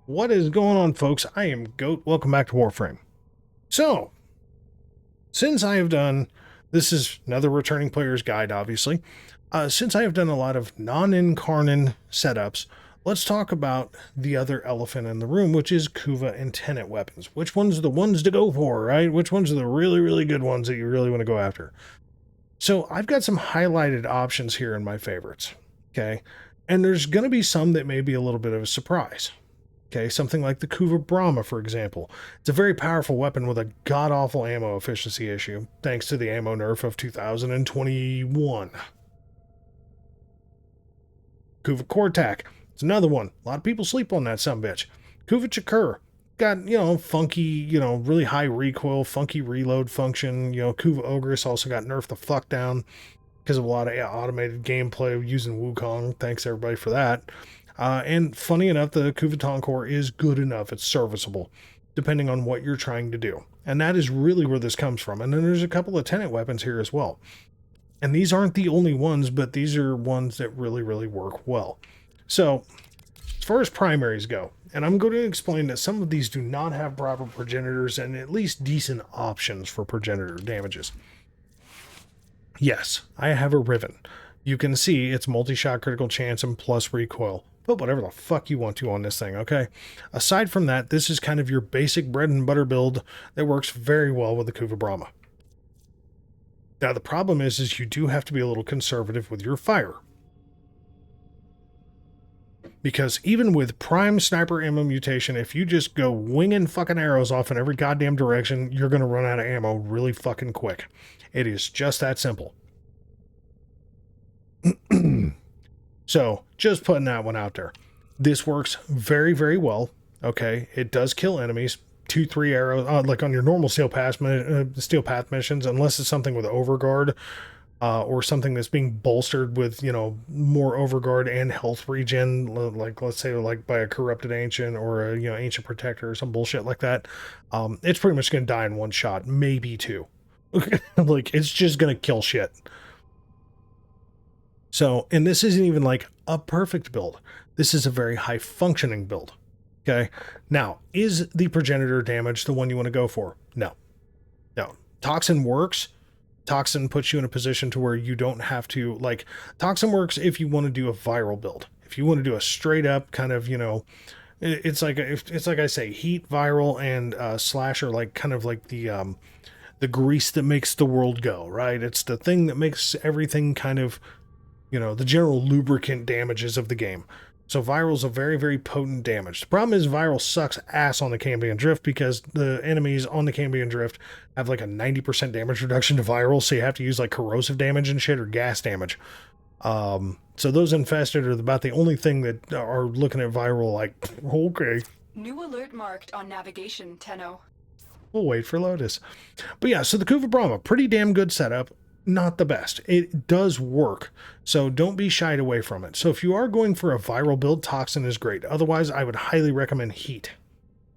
What is going on, folks? I am Goat. Welcome back to Warframe. So, since I have done, this is another returning player's guide, obviously. Since I have done a lot of non-incarnate setups, let's talk about the other elephant in the room, which is Kuva and Tenet weapons. Which ones are the ones to go for, right? Which ones are the really, really good ones that you really want to go after? So, I've got some highlighted options here in my favorites, okay? And there's going to be some that may be a little bit of a surprise. Okay, something like the Kuva Brahma, for example. It's a very powerful weapon with a god-awful ammo efficiency issue, thanks to the ammo nerf of 2021. Kuva Kortak. It's another one. A lot of people sleep on that sumbitch. Kuva Chakur. Got, funky, really high recoil, funky reload function. Kuva Ogress also got nerfed the fuck down because of a lot of automated gameplay using Wukong. Thanks, everybody, for that. And funny enough, the Kuva core is good enough. It's serviceable, depending on what you're trying to do. And that is really where this comes from. And then there's a couple of Tenet weapons here as well. And these aren't the only ones, but these are ones that really, really work well. So, as far as primaries go, and I'm going to explain that some of these do not have proper progenitors and at least decent options for progenitor damages. Yes, I have a Riven. You can see it's multi-shot critical chance and plus recoil. Put whatever the fuck you want to on this thing, okay? Aside from that, this is kind of your basic bread and butter build that works very well with the Kuva Brahma. Now, the problem is you do have to be a little conservative with your fire. Because even with prime sniper ammo mutation, if you just go winging fucking arrows off in every goddamn direction, you're going to run out of ammo really fucking quick. It is just that simple. So, just putting that one out there. This works very, very well. Okay, it does kill enemies. 2-3 arrows, like on your normal steel path missions, unless it's something with overguard, or something that's being bolstered with, more overguard and health regen, like let's say like by a corrupted ancient or a ancient protector or some bullshit like that. It's pretty much gonna die in one shot, maybe two. Like it's just gonna kill shit. So, and this isn't even like a perfect build. This is a very high functioning build. Okay. Now, is the progenitor damage the one you want to go for? No. No. Toxin works. Toxin puts you in a position to where you don't have to, like, Toxin works if you want to do a viral build. If you want to do a straight up kind of, it's like I say, heat, viral, and slasher, like kind of like the grease that makes the world go, right? It's the thing that makes everything kind of, the general lubricant damages of the game. So viral's a very, very potent damage. The problem is viral sucks ass on the Cambion Drift because the enemies on the Cambion Drift have like a 90% damage reduction to viral, so you have to use like corrosive damage and shit or gas damage. So those infested are about the only thing that are looking at viral like, okay. New alert marked on navigation, Tenno. We'll wait for Lotus. But yeah, so the Kuva Brahma, pretty damn good setup. Not the best. It does work, so don't be shied away from it. So if you are going for a viral build, Toxin is great. Otherwise, I would highly recommend Heat.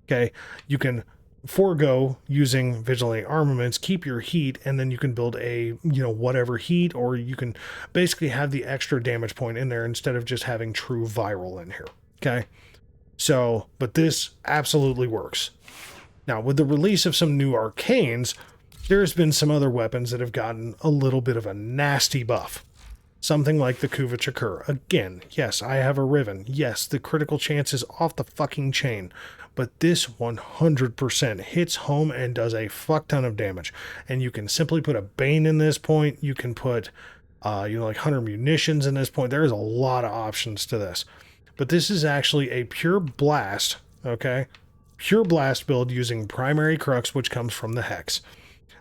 Okay, you can forego using Vigilante armaments, keep your Heat, and then you can build a, whatever Heat, or you can basically have the extra damage point in there instead of just having true viral in here. Okay, so, but this absolutely works. Now, with the release of some new arcanes, there's been some other weapons that have gotten a little bit of a nasty buff. Something like the Kuva Chakur. Again, yes, I have a Riven. Yes, the critical chance is off the fucking chain. But this 100% hits home and does a fuck ton of damage. And you can simply put a Bane in this point. You can put, like Hunter Munitions in this point. There's a lot of options to this. But this is actually a pure blast, okay? Pure blast build using primary crux, which comes from the Hex.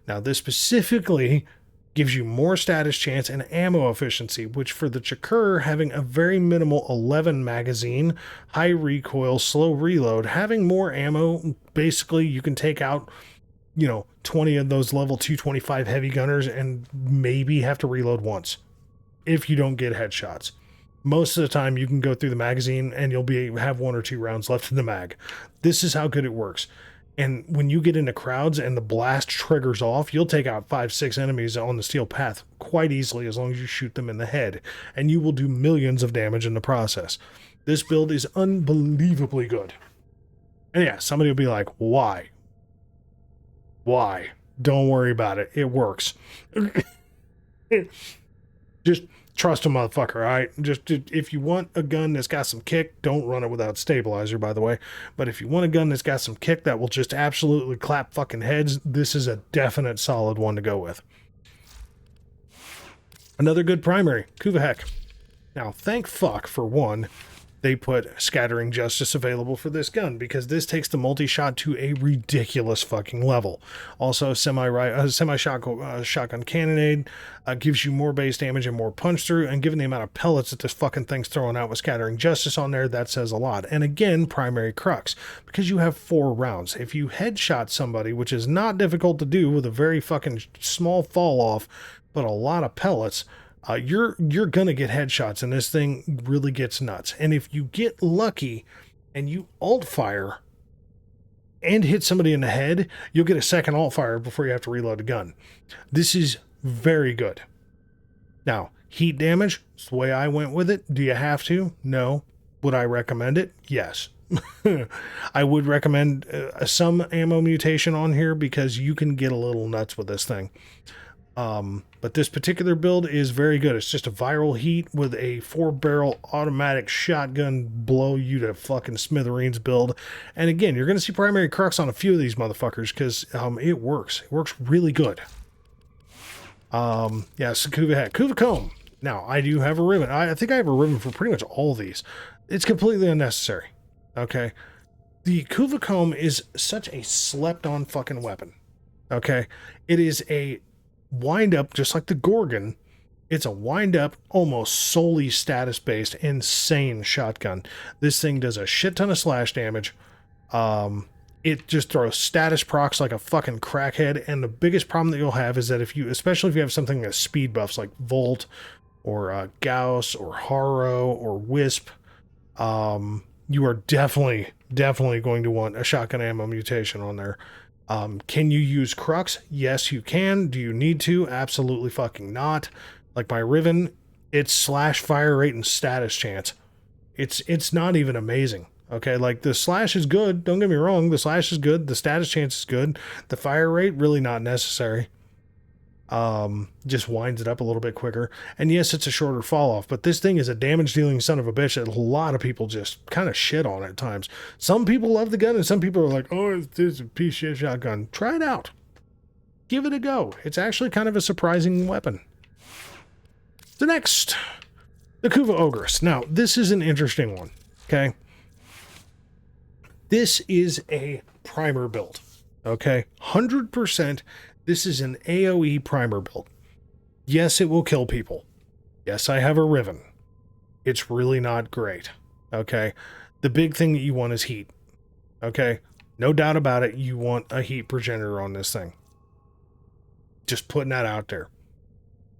Now, this specifically gives you more status chance and ammo efficiency, which for the Chakur, having a very minimal 11 magazine, high recoil, slow reload, having more ammo, basically you can take out, 20 of those level 225 heavy gunners and maybe have to reload once if you don't get headshots. Most of the time you can go through the magazine and you'll have 1 or 2 rounds left in the mag. This is how good it works. And when you get into crowds and the blast triggers off, you'll take out 5-6 enemies on the steel path quite easily as long as you shoot them in the head. And you will do millions of damage in the process. This build is unbelievably good. And yeah, somebody will be like, why? Why? Don't worry about it. It works. Just trust a motherfucker, all right? Just if you want a gun that's got some kick, don't run it without stabilizer, by the way. But if you want a gun that's got some kick that will just absolutely clap fucking heads, this is a definite solid one to go with. Another good primary, Kuva Heck. Now, thank fuck, for one, they put Scattering Justice available for this gun, because this takes the multi-shot to a ridiculous fucking level. Also, semi-shotgun cannonade gives you more base damage and more punch through, and given the amount of pellets that this fucking thing's throwing out with Scattering Justice on there, that says a lot. And again, primary crux, because you have 4 rounds. If you headshot somebody, which is not difficult to do with a very fucking small fall off, but a lot of pellets, you're gonna get headshots, and this thing really gets nuts. And if you get lucky and you alt fire and hit somebody in the head, you'll get a second alt fire before you have to reload the gun. This is very good. Now, heat damage, it's the way I went with it. Do you have to? No. Would I recommend it? Yes. I would recommend some ammo mutation on here, because you can get a little nuts with this thing. But this particular build is very good. It's just a viral heat with a 4-barrel automatic shotgun blow you to fucking smithereens build. And again, you're going to see primary crux on a few of these motherfuckers, because it works. It works really good. Yeah, so Kuva Heck. Kuva Comb. Now, I do have a ribbon. I think I have a ribbon for pretty much all of these. It's completely unnecessary. Okay? The Kuva Comb is such a slept-on fucking weapon. Okay? It is a wind up, just like the Gorgon. It's a wind up, almost solely status based, insane shotgun. This thing does a shit ton of slash damage. It just throws status procs like a fucking crackhead. And the biggest problem that you'll have is that especially if you have something that speed buffs like Volt or Gauss or Haro or Wisp, you are definitely going to want a shotgun ammo mutation on there. Can you use Crux? Yes, you can. Do you need to? Absolutely fucking not. Like my Riven, it's slash fire rate and status chance. It's not even amazing. Okay, like the slash is good. Don't get me wrong. The slash is good. The status chance is good. The fire rate, really not necessary. Just winds it up a little bit quicker. And yes, it's a shorter fall off, but this thing is a damage dealing son of a bitch that a lot of people just kind of shit on at times. Some people love the gun, and some people are like, oh, it's a piece of shit shotgun. Try it out. Give it a go. It's actually kind of a surprising weapon. The next, the Kuva Ogress. Now, this is an interesting one. Okay. This is a primer build. Okay. 100%. This is an AoE primer build. Yes, it will kill people. Yes, I have a Riven. It's really not great. Okay. The big thing that you want is heat. Okay. No doubt about it. You want a heat progenitor on this thing. Just putting that out there.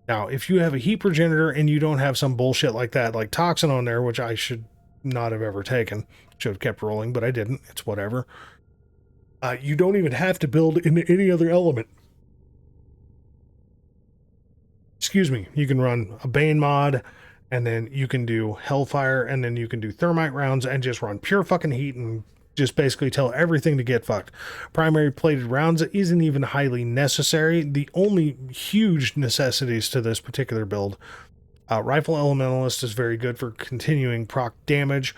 Now, if you have a heat progenitor and you don't have some bullshit like that, like Toxin on there, which I should not have ever taken, should have kept rolling, but I didn't. It's whatever. You don't even have to build into any other element. Excuse me. You can run a Bane mod, and then you can do Hellfire, and then you can do Thermite rounds, and just run pure fucking heat and just basically tell everything to get fucked. Primary plated rounds isn't even highly necessary. The only huge necessities to this particular build, Rifle Elementalist is very good for continuing proc damage.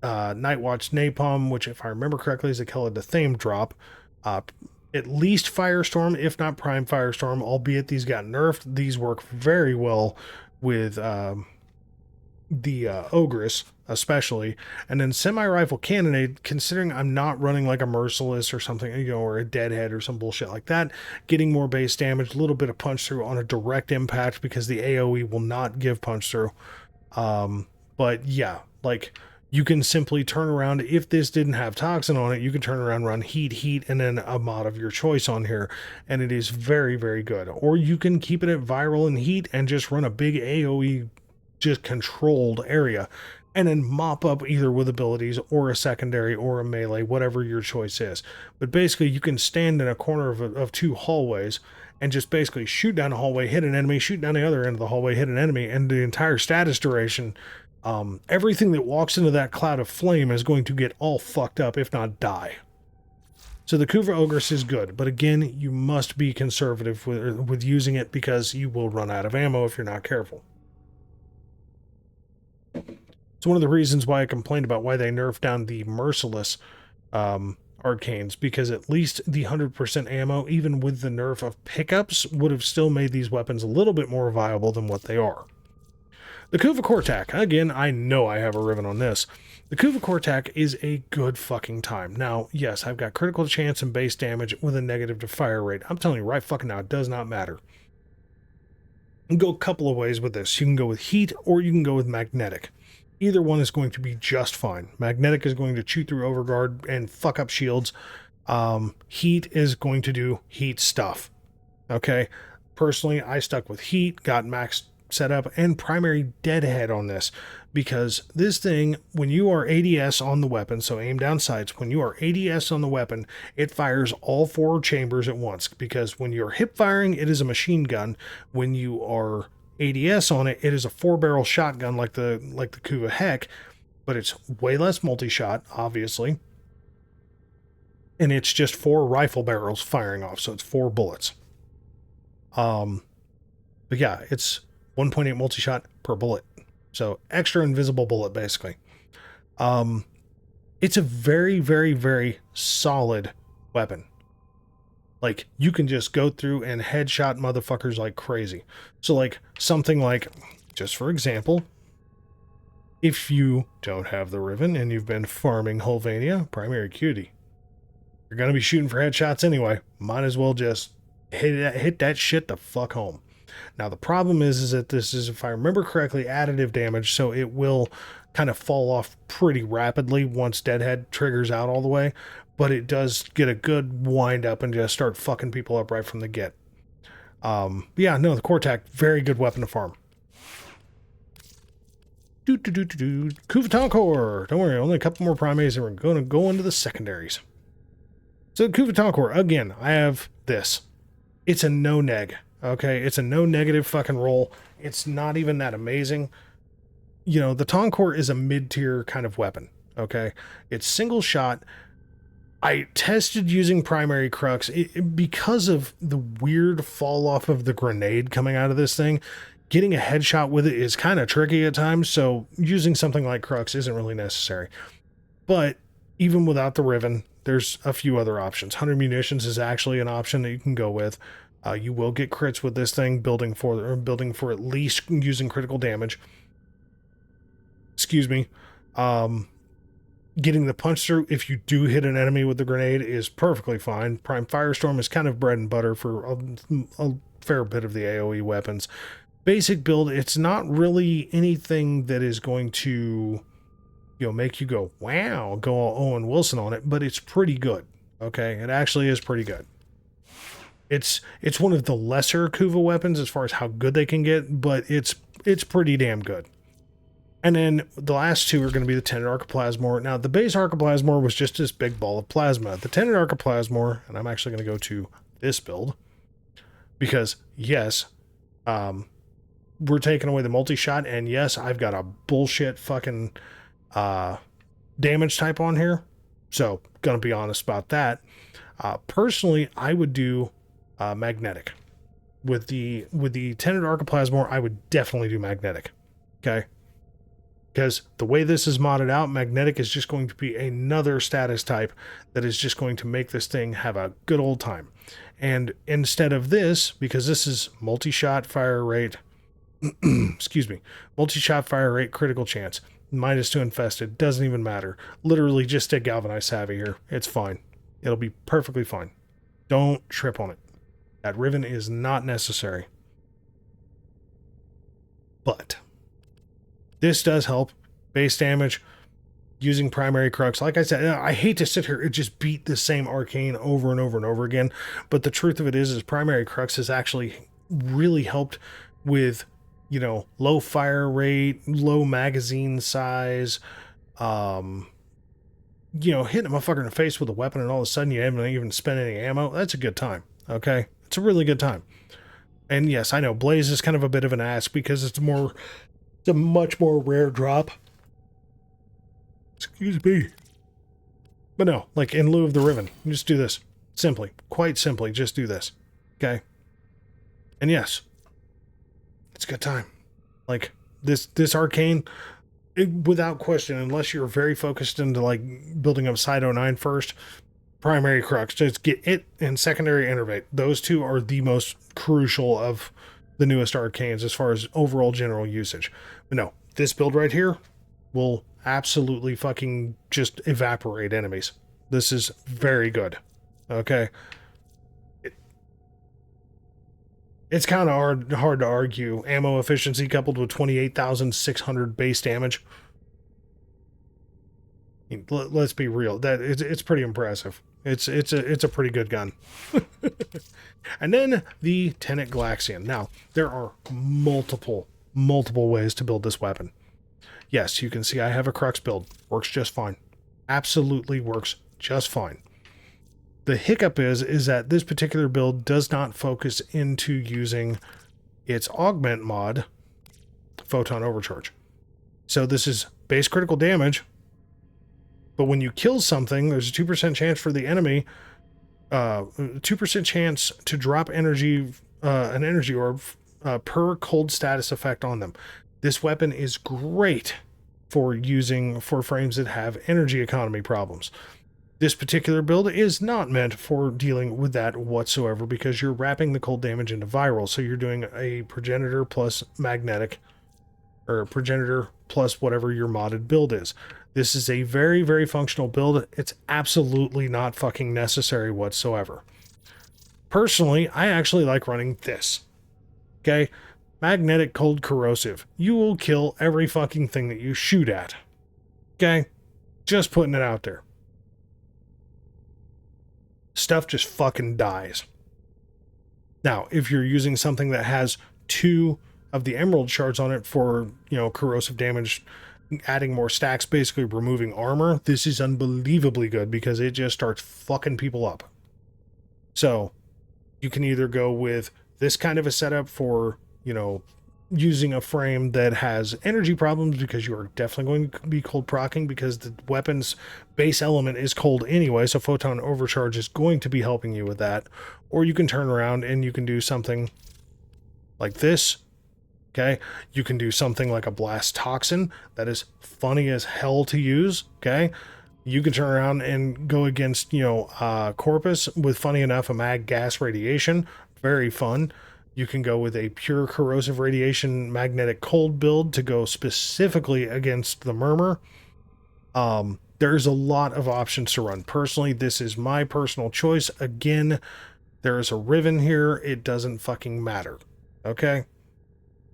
Nightwatch Napalm, which if I remember correctly is a Kella to Thame drop. At least Firestorm, if not Prime Firestorm, albeit these got nerfed. These work very well with the Ogress, especially. And then Semi-Rifle Cannonade, considering I'm not running like a Merciless or something, or a Deadhead or some bullshit like that, getting more base damage, a little bit of punch through on a direct impact because the AoE will not give punch through. But yeah, like, you can simply turn around. If this didn't have Toxin on it, you can turn around, run heat, and then a mod of your choice on here. And it is very, very good. Or you can keep it at viral and heat and just run a big AoE, just controlled area. And then mop up either with abilities or a secondary or a melee, whatever your choice is. But basically, you can stand in a corner of 2 hallways and just basically shoot down a hallway, hit an enemy, shoot down the other end of the hallway, hit an enemy, and the entire status duration, everything that walks into that cloud of flame is going to get all fucked up, if not die. So the Kuva Ogress is good, but again, you must be conservative with using it because you will run out of ammo if you're not careful. It's one of the reasons why I complained about why they nerfed down the Merciless arcanes, because at least the 100% ammo, even with the nerf of pickups, would have still made these weapons a little bit more viable than what they are. The Kuva Kortak, again, I know I have a ribbon on this. The Kuva Kortak is a good fucking time. Now, yes, I've got critical chance and base damage with a negative to fire rate. I'm telling you right fucking now, it does not matter. You can go a couple of ways with this. You can go with heat or you can go with magnetic. Either one is going to be just fine. Magnetic is going to chew through overguard and fuck up shields. Heat is going to do heat stuff. Okay? Personally, I stuck with heat, got max setup, and primary deadhead on this. Because this thing, when you are ADS on the weapon, so aim down sights, when you are ADS on the weapon, it fires all 4 chambers at once. Because when you're hip firing, it is a machine gun. When you are ADS on it, it is a 4-barrel shotgun like the Kuva Heck, but it's way less multi-shot, obviously. And it's just 4 rifle barrels firing off, so it's 4 bullets. But yeah, it's 1.8 multi-shot per bullet. So extra invisible bullet, basically. It's a very, very, very solid weapon. Like, you can just go through and headshot motherfuckers like crazy. So, like, something like, just for example, if you don't have the Riven and you've been farming Hulvania, primary cutie, you're going to be shooting for headshots anyway. Might as well just hit that shit the fuck home. Now, the problem is that this is, if I remember correctly, additive damage, so it will kind of fall off pretty rapidly once Deadhead triggers out all the way, but it does get a good wind up and just start fucking people up right from the get. Yeah, no, the Kortak, very good weapon to farm. Kuva Tonkor. Don't worry, only a couple more primaries and we're going to go into the secondaries. So Kuva Tonkor, again, I have this. It's a no-neg. Okay, it's a no negative fucking roll. It's not even that amazing. You know, the Tonkor is a mid-tier kind of weapon. Okay, it's single shot. I tested using primary crux because of the weird fall off of the grenade coming out of this thing. Getting a headshot with it is kind of tricky at times, so using something like crux isn't really necessary. But even without the Riven, there's a few other options. 100 munitions is actually an option that you can go with. You will get crits with this thing, building for at least using critical damage. Excuse me. Getting the punch through, if you do hit an enemy with the grenade, is perfectly fine. Prime Firestorm is kind of bread and butter for a fair bit of the AoE weapons. Basic build, it's not really anything that is going to, you know, make you go, wow, go all Owen Wilson on it, but it's pretty good. Okay, it actually is pretty good. It's one of the lesser Kuva weapons as far as how good they can get, but it's pretty damn good. And then the last two are going to be the Tenet Archiplasmor. Now, the base Archiplasmor was just this big ball of plasma. The Tenet Archiplasmor, and I'm actually going to go to this build, because, yes, we're taking away the multi-shot, and yes, I've got a bullshit fucking damage type on here, so going to be honest about that. Personally, I would do magnetic. With the Tenet Archiplasmor, I would definitely do magnetic. Okay? Because the way this is modded out, magnetic is just going to be another status type that is just going to make this thing have a good old time. And instead of this, because this is multi-shot fire rate, excuse me, multi-shot fire rate, critical chance, -2 infested, doesn't even matter. Literally just stick Galvanized Savvy here. It's fine. It'll be perfectly fine. Don't trip on it. That Riven is not necessary. But this does help. Base damage, using primary crux. Like I said, I hate to sit here and just beat the same arcane over and over and over again, but the truth of it is primary crux has actually really helped with, you know, low fire rate, low magazine size, you know, hitting a motherfucker in the face with a weapon and all of a sudden you haven't even spent any ammo. That's a good time. Okay. It's a really good time. And yes, I know Blaze is kind of a bit of an ask because it's a much more rare drop. Excuse me. But no, like in lieu of the ribbon, you just do this. Simply, quite simply, just do this. Okay? And yes, it's a good time. Like, this arcane, without question, unless you're very focused into, like, building up Side 09 first, primary crux, just get it, and secondary innervate. Those two are the most crucial of the newest arcanes as far as overall general usage. But no, this build right here will absolutely fucking just evaporate enemies. This is very good. Okay? It's kind of hard to argue. Ammo efficiency coupled with 28,600 base damage. I mean, let's be real. That it's pretty impressive. It's a pretty good gun. And then the Tenet Galaxian. Now, there are multiple ways to build this weapon. Yes, you can see I have a crux build. Works just fine. Absolutely works just fine. The hiccup is that this particular build does not focus into using its augment mod, Photon Overcharge. So this is base critical damage, but when you kill something, there's a 2% chance for the enemy, 2% chance to drop energy, an energy orb per cold status effect on them. This weapon is great for using for frames that have energy economy problems. This particular build is not meant for dealing with that whatsoever because you're wrapping the cold damage into viral. So you're doing a progenitor plus magnetic, or progenitor plus whatever your modded build is. This is a very, very functional build. It's absolutely not fucking necessary whatsoever. Personally, I actually like running this. Okay? Magnetic cold corrosive. You will kill every fucking thing that you shoot at. Okay? Just putting it out there. Stuff just fucking dies. Now, if you're using something that has 2 of the emerald shards on it for, corrosive damage, adding more stacks, basically removing armor, this is unbelievably good because it just starts fucking people up. So, you can either go with this kind of a setup for, using a frame that has energy problems because you are definitely going to be cold procking because the weapon's base element is cold anyway, so Photon Overcharge is going to be helping you with that. Or you can turn around and you can do something like this. Okay, you can do something like a Blast Toxin that is funny as hell to use. Okay, you can turn around and go against, Corpus with, funny enough, a Mag Gas Radiation. Very fun. You can go with a pure corrosive radiation magnetic cold build to go specifically against the Murmur. There's a lot of options to run. Personally, this is my personal choice. Again, there is a Riven here. It doesn't fucking matter. Okay?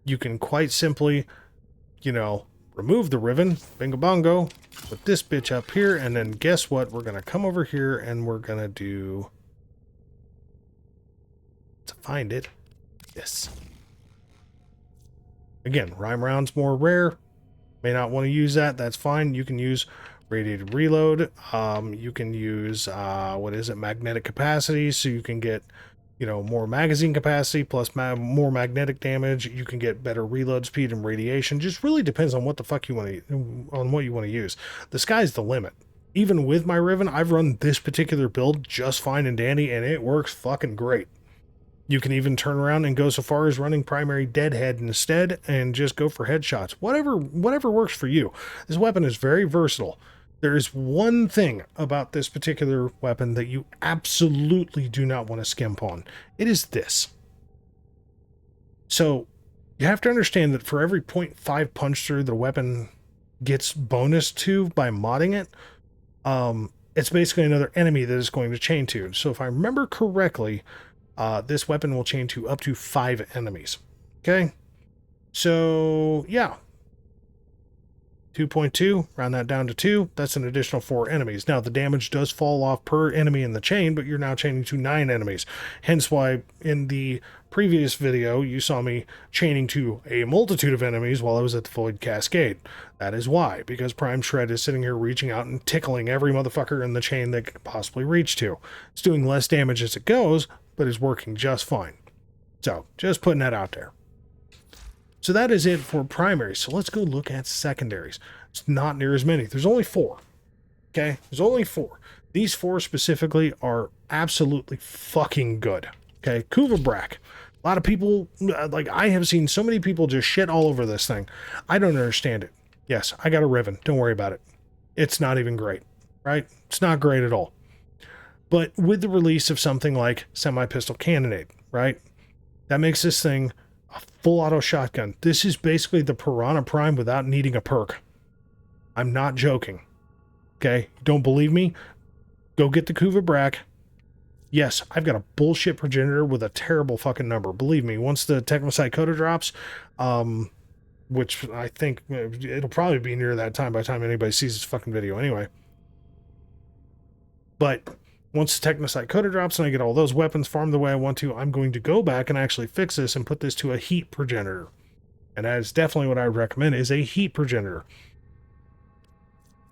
You can quite simply, remove the Riven, bingo bongo, put this bitch up here, and then guess what? We're going to come over here and we're going to do, to find it, this. Again, Rhyme Round's more rare. May not want to use that. That's fine. You can use Radiated Reload. You can use, magnetic capacity, so you can get, more magazine capacity plus more magnetic damage. You can get better reload speed and radiation. Just really depends on what the fuck you want to, on what you want to use. The sky's the limit. Even with my Riven, I've run this particular build just fine and dandy, and it works fucking great. You can even turn around and go so far as running primary Deadhead instead and just go for headshots. Whatever works for you. This weapon is very versatile. There is one thing about this particular weapon that you absolutely do not want to skimp on. It is this. So, you have to understand that for every 0.5 punch through the weapon gets bonus to by modding it, it's basically another enemy that is going to chain to. So if I remember correctly, this weapon will chain to up to 5 enemies. Okay? So, yeah. 2.2, round that down to 2, that's an additional 4 enemies. Now, the damage does fall off per enemy in the chain, but you're now chaining to 9 enemies. Hence why, in the previous video, you saw me chaining to a multitude of enemies while I was at the Void Cascade. That is why, because Prime Shred is sitting here reaching out and tickling every motherfucker in the chain that it could possibly reach to. It's doing less damage as it goes, but is working just fine. So, just putting that out there. So that is it for primaries. So let's go look at secondaries. It's not near as many. There's only 4. Okay, there's only 4. These 4 specifically are absolutely fucking good. Okay, Kuva Brack. A lot of people, like, I have seen so many people just shit all over this thing. I don't understand it. Yes, I got a Riven. Don't worry about it. It's not even great, right? It's not great at all. But with the release of something like Semi-Pistol Cannonade, right? That makes this thing a full auto shotgun. This is basically the Piranha Prime without needing a perk. I'm not joking. Okay? Don't believe me? Go get the Kuva Brack. Yes, I've got a bullshit progenitor with a terrible fucking number. Believe me, once the Technosite Coda drops, which I think it'll probably be near that time by the time anybody sees this fucking video anyway. But once the Technosite Coda drops and I get all those weapons farmed the way I want to, I'm going to go back and actually fix this and put this to a heat progenitor. And that is definitely what I would recommend, is a heat progenitor.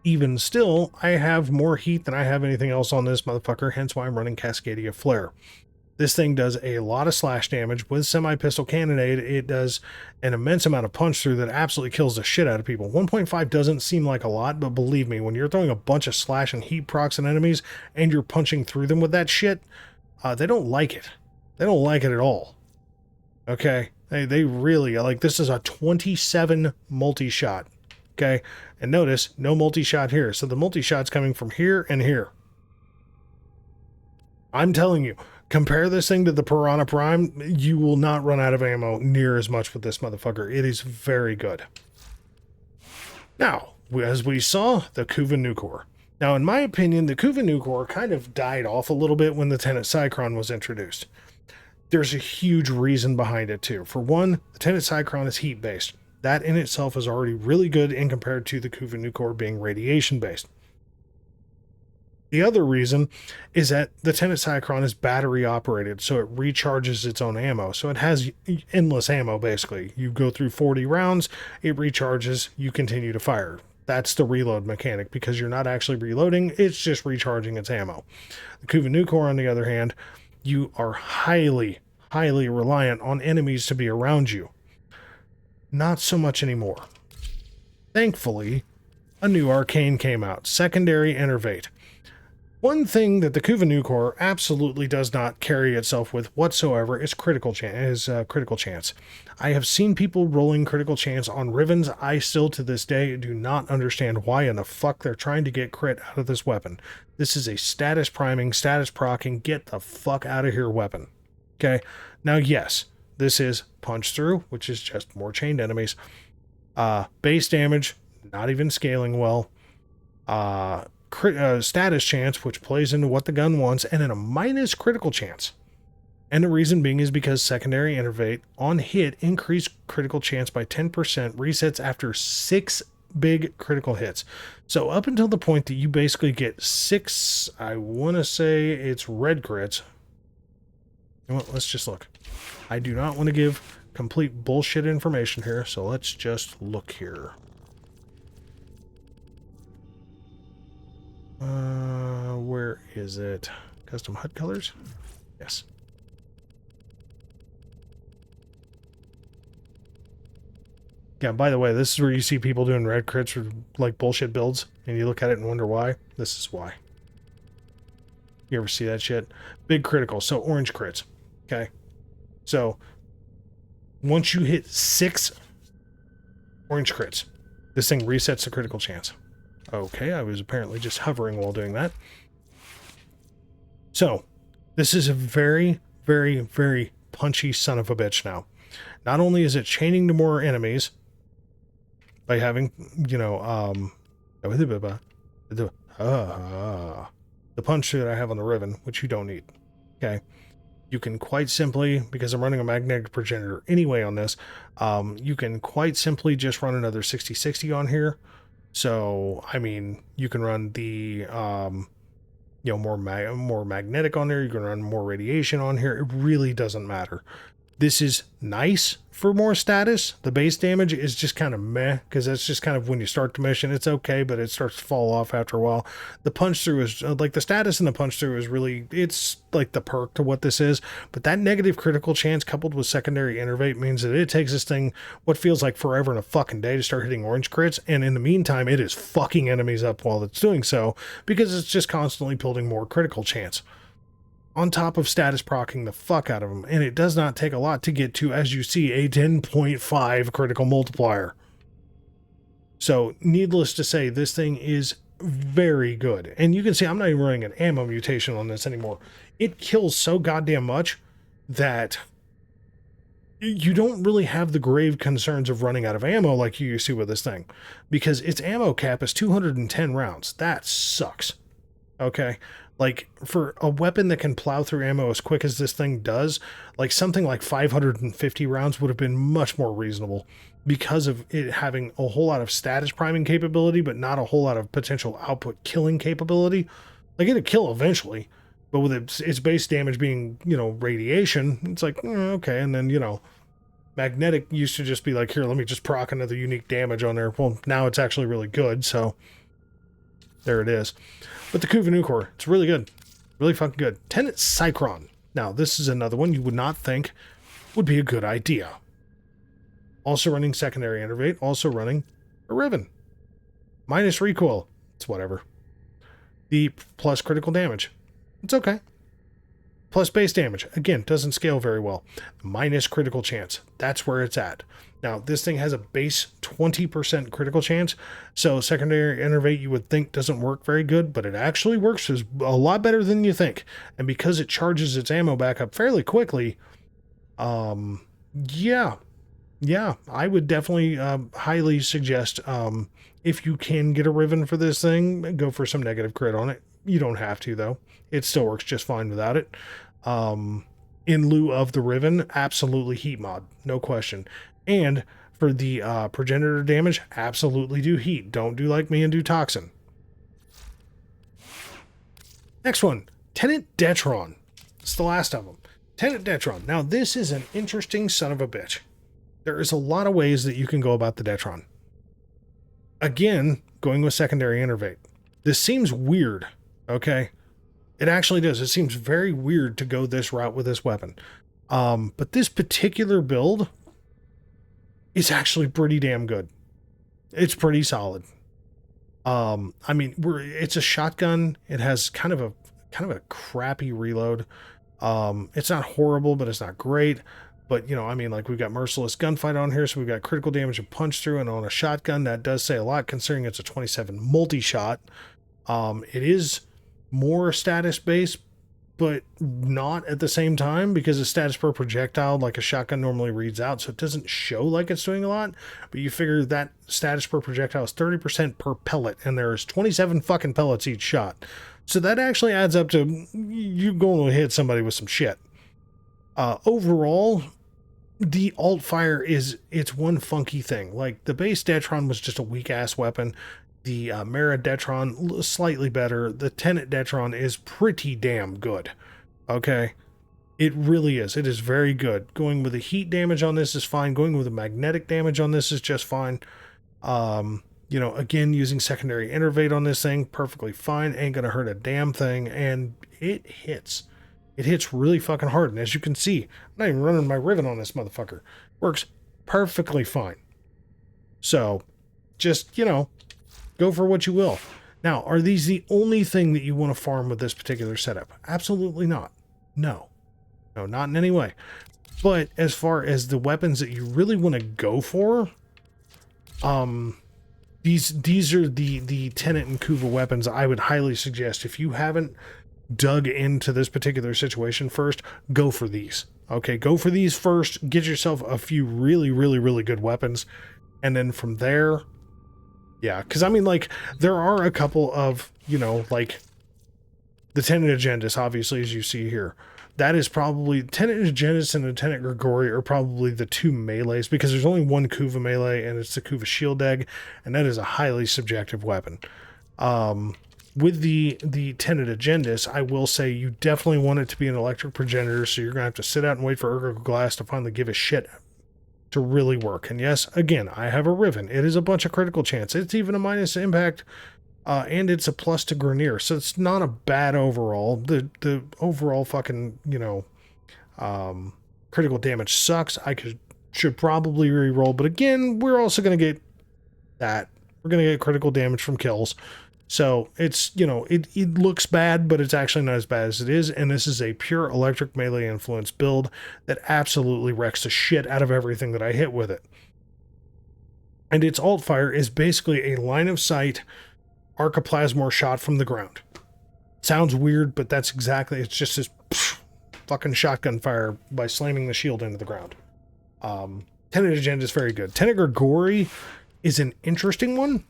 Even still, I have more heat than I have anything else on this motherfucker, hence why I'm running Cascadia Flare. This thing does a lot of slash damage. With Semi-Pistol Cannonade, it does an immense amount of punch through that absolutely kills the shit out of people. 1.5 doesn't seem like a lot, but believe me, when you're throwing a bunch of slash and heat procs at enemies and you're punching through them with that shit, they don't like it. They don't like it at all. Okay? They really, like, this is a 27 multi-shot. Okay? And notice, no multi-shot here. So the multi-shot's coming from here and here. I'm telling you, compare this thing to the Piranha Prime, you will not run out of ammo near as much with this motherfucker. It is very good. Now, as we saw, the Kuva Nucor. Now, in my opinion, the Kuva Nucor kind of died off a little bit when the Tenet Cycron was introduced. There's a huge reason behind it, too. For one, the Tenet Cycron is heat-based. That in itself is already really good in compared to the Kuva Nucor being radiation-based. The other reason is that the Tenet Cycron is battery operated, so it recharges its own ammo. So it has endless ammo, basically. You go through 40 rounds, it recharges, you continue to fire. That's the reload mechanic, because you're not actually reloading, it's just recharging its ammo. The Kuva Nucor, on the other hand, you are highly, highly reliant on enemies to be around you. Not so much anymore. Thankfully, a new arcane came out, Secondary Enervate. One thing that the Kuva Nucor absolutely does not carry itself with whatsoever is critical chance. I have seen people rolling critical chance on Rivens. I still to this day do not understand why in the fuck they're trying to get crit out of this weapon. This is a status priming, status procking, get the fuck out of here weapon. Okay, now yes, this is punch through, which is just more chained enemies. Base damage, not even scaling well. Status chance, which plays into what the gun wants, and then a minus critical chance. And the reason being is because Secondary Enervate on hit increased critical chance by 10%, resets after 6 big critical hits. So up until the point that you basically get 6, I want to say it's red crits. You know what, let's just look. I do not want to give complete bullshit information here, so let's just look here. Where is it? Custom HUD colors? Yes. Yeah, by the way, this is where you see people doing red crits for like bullshit builds, and you look at it and wonder why. This is why. You ever see that shit? Big critical, so orange crits. Okay. So once you hit 6 orange crits, this thing resets the critical chance. Okay, I was apparently just hovering while doing that. So, this is a very, very, very punchy son of a bitch now. Not only is it chaining to more enemies by having, you know, the punch that I have on the Riven, which you don't need. Okay. You can quite simply, because I'm running a magnetic progenitor anyway on this, you can quite simply just run another 60/60 on here. So, I mean, you can run the, you know, more magnetic on there. You can run more radiation on here. It really doesn't matter. This is nice for more status. The base damage is just kind of meh, because that's just kind of when you start the mission, it's okay, but it starts to fall off after a while. The punch through is like the status and the punch through is really, it's like the perk to what this is. But that negative critical chance coupled with secondary innervate means that it takes this thing what feels like forever and a fucking day to start hitting orange crits. And in the meantime, it is fucking enemies up while it's doing so, because it's just constantly building more critical chance, on top of status procking the fuck out of them. And it does not take a lot to get to, as you see, a 10.5 critical multiplier. So needless to say, this thing is very good. And you can see I'm not even running an ammo mutation on this anymore. It kills so goddamn much that you don't really have the grave concerns of running out of ammo like you see with this thing, because its ammo cap is 210 rounds. That sucks. Okay. Like, for a weapon that can plow through ammo as quick as this thing does, like something like 550 rounds would have been much more reasonable, because of it having a whole lot of status priming capability, but not a whole lot of potential output killing capability. Like, it'd kill eventually, but with its base damage being, you know, radiation, it's like, okay. And then, you know, magnetic used to just be like, here, let me just proc another unique damage on there. Well, now it's actually really good, so there it is. But the Kuva Nucor, it's really good. Really fucking good. Tenet Cycron. Now, this is another one you would not think would be a good idea. Also running secondary innervate, also running a Riven. Minus recoil. It's whatever. The plus critical damage. It's okay. Plus base damage. Again, doesn't scale very well. Minus critical chance. That's where it's at. Now, this thing has a base 20% critical chance, so secondary innervate you would think doesn't work very good, but it actually works a lot better than you think. And because it charges its ammo back up fairly quickly, yeah, I would definitely highly suggest, if you can get a Riven for this thing, go for some negative crit on it. You don't have to, though. It still works just fine without it. In lieu of the Riven, absolutely heat mod, no question. And for the progenitor damage, absolutely do heat. Don't do like me and do toxin. Next one, Tenet Detron. It's the last of them. Tenet Detron. Now, this is an interesting son of a bitch. There is a lot of ways that you can go about the Detron. Again, going with secondary innervate. This seems weird, okay? It actually does. It seems very weird to go this route with this weapon. But this particular build is actually pretty damn good. It's pretty solid. I mean, it's a shotgun. It has kind of a crappy reload. It's not horrible, but it's not great. But, you know, I mean, like, we've got merciless gunfight on here, so we've got critical damage and punch through, and on a shotgun, that does say a lot, considering it's a 27 multi-shot. It is more status based, but not at the same time, because the status per projectile, like a shotgun, normally reads out, so it doesn't show like it's doing a lot. But you figure that status per projectile is 30% per pellet, and there's 27 fucking pellets each shot. So that actually adds up to you going to hit somebody with some shit. Overall, the alt fire it's one funky thing. Like, the base Detron was just a weak ass weapon. The Mera Detron, slightly better. The Tenet Detron is pretty damn good. Okay? It really is. It is very good. Going with the heat damage on this is fine. Going with the magnetic damage on this is just fine. You know, again, using secondary innervate on this thing, perfectly fine. Ain't gonna hurt a damn thing. And it hits. It hits really fucking hard. And as you can see, I'm not even running my Riven on this motherfucker. Works perfectly fine. So, just, you know, go for what you will. Now, are these the only thing that you want to farm with this particular setup? Absolutely not. No, not in any way. But as far as the weapons that you really want to go for, these are the Tenet and Kuva weapons I would highly suggest. If you haven't dug into this particular situation first, go for these. Okay, go for these first. Get yourself a few really, really, really good weapons. And then from there, yeah, because I mean, like, there are a couple of, you know, like, the Tenet Agendus, obviously, as you see here. That is probably, Tenet Agendus and the Tenet Grigori are probably the two melees, because there's only one Kuva melee, and it's the Kuva Shield Egg, and that is a highly subjective weapon. With the Tenet Agendus, I will say you definitely want it to be an electric progenitor, so you're going to have to sit out and wait for Ergo Glass to finally give a shit to really work. And yes, again, I have a Riven. It is a bunch of critical chance. It's even a minus impact, and it's a plus to Grenier, so it's not a bad overall. The overall fucking, critical damage sucks. Should probably re-roll, but again, we're also going to get that. We're going to get critical damage from kills. So it's, it looks bad, but it's actually not as bad as it is. And this is a pure electric melee influence build that absolutely wrecks the shit out of everything that I hit with it. And its alt fire is basically a line of sight Archiplasmor shot from the ground. Sounds weird, but that's exactly, it's just this fucking shotgun fire by slamming the shield into the ground. Tenet Agenda is very good. Tenet Grigori is an interesting one.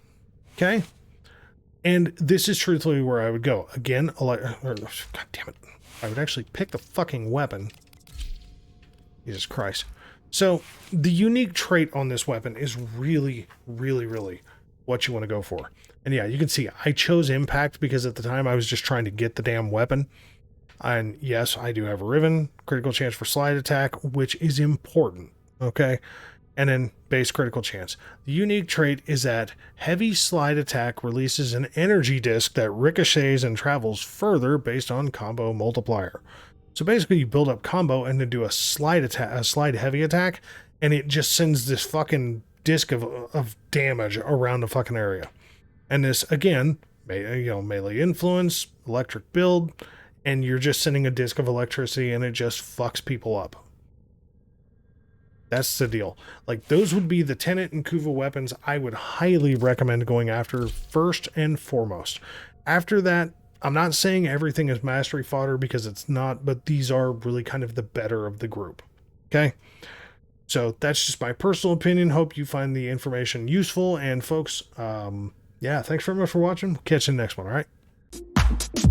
Okay. And this is truthfully where I would go. Again, God damn it. I would actually pick the fucking weapon. Jesus Christ. So, the unique trait on this weapon is really, really, really what you want to go for. And yeah, you can see I chose Impact because at the time I was just trying to get the damn weapon. And yes, I do have a Riven, critical chance for slide attack, which is important. Okay? And then base critical chance. The unique trait is that heavy slide attack releases an energy disc that ricochets and travels further based on combo multiplier. So basically you build up combo and then do a slide heavy attack, and it just sends this fucking disc of damage around the fucking area. And this, again, melee influence, electric build, and you're just sending a disc of electricity and it just fucks people up. That's the deal. Like, those would be the Tenet and Kuva weapons I would highly recommend going after first and foremost. After that, I'm not saying everything is mastery fodder because it's not, but these are really kind of the better of the group. Okay? So that's just my personal opinion. Hope you find the information useful. And folks, yeah, thanks very much for watching. Catch you in the next one, all right?